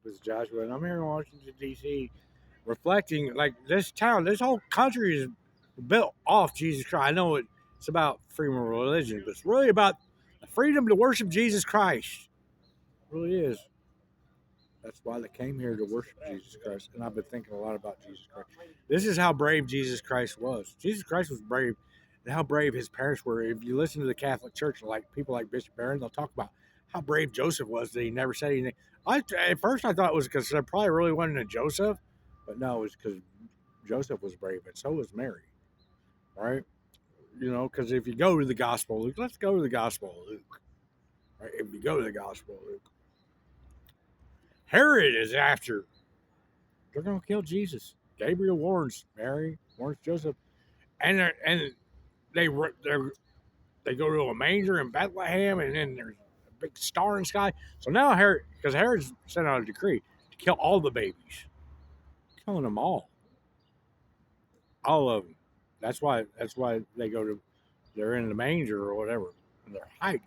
was Joshua, and I'm here in Washington D.C. reflecting like this town, this whole country is built off Jesus Christ. I know it's about freedom of religion, but it's really about the freedom to worship Jesus Christ. It really is. That's why they came here to worship Jesus Christ. And I've been thinking a lot about Jesus Christ. This is how brave Jesus Christ was. Jesus Christ was brave, and how brave his parents were. If you listen to the Catholic Church, like people like Bishop Barron, they'll talk about how brave Joseph was that he never said anything. At first I thought it was because there probably really wasn't a Joseph, but no, it was because Joseph was brave, and so was Mary, right? You know, because if you go to the Gospel of Luke, let's go to the Gospel of Luke. Right? If you go to the Gospel of Luke, Herod is after. They're going to kill Jesus. Gabriel warns Mary, warns Joseph, and they they go to a manger in Bethlehem, and then there's a big star in the sky. So now Herod, because Herod's sent out a decree to kill all the babies, killing them all of them. That's why they go to, they're in the manger or whatever, and they're hiding,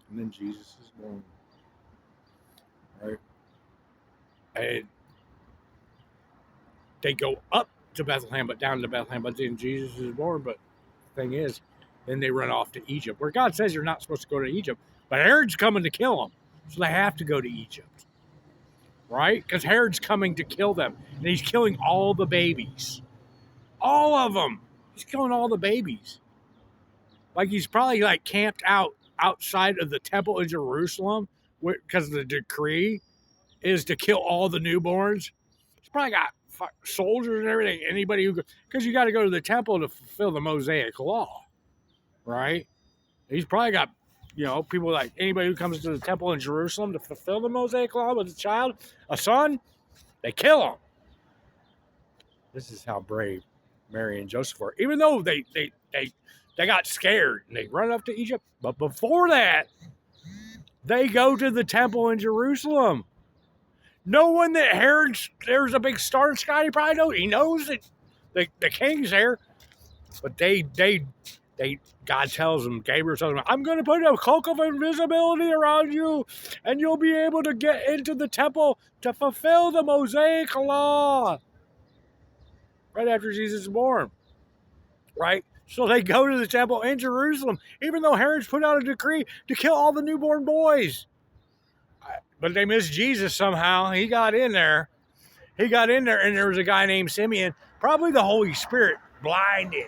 and then Jesus is born, right? And they go up to Bethlehem, but down to Bethlehem, but then Jesus is born. But the thing is, then they run off to Egypt, where God says you're not supposed to go to Egypt, but Herod's coming to kill them, so they have to go to Egypt, right? Because Herod's coming to kill them, and he's killing all the babies, all of them. He's killing all the babies. Like he's probably like camped outside of the temple in Jerusalem, because the decree is to kill all the newborns. He's probably got soldiers and everything. Anybody who, because you got to go to the temple to fulfill the Mosaic law, right? He's probably got, people like anybody who comes to the temple in Jerusalem to fulfill the Mosaic law with a child, a son, they kill him. This is how brave Mary and Joseph were, even though they got scared and they run up to Egypt. But before that, they go to the temple in Jerusalem. Knowing that there's a big star in the sky, he knows that the king's there. But God tells him, Gabriel tells him, I'm going to put a cloak of invisibility around you, and you'll be able to get into the temple to fulfill the Mosaic law. Right after Jesus is born. Right? So they go to the temple in Jerusalem, even though Herod's put out a decree to kill all the newborn boys. But they missed Jesus somehow. He got in there, and there was a guy named Simeon. Probably the Holy Spirit blinded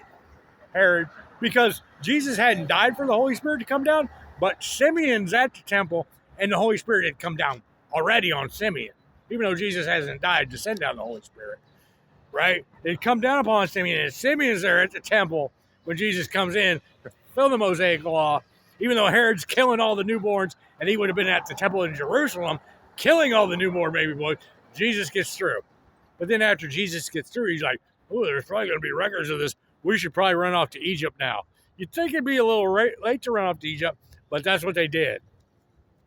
Herod, because Jesus hadn't died for the Holy Spirit to come down, but Simeon's at the temple, and the Holy Spirit had come down already on Simeon. Even though Jesus hasn't died to send down the Holy Spirit, right? They'd come down upon Simeon, and Simeon's there at the temple when Jesus comes in to fulfill the Mosaic law, even though Herod's killing all the newborns, and he would have been at the temple in Jerusalem killing all the newborn baby boys. Jesus gets through. But then after Jesus gets through, he's like, oh, there's probably going to be records of this. We should probably run off to Egypt now. You'd think it'd be a little late to run off to Egypt, but that's what they did.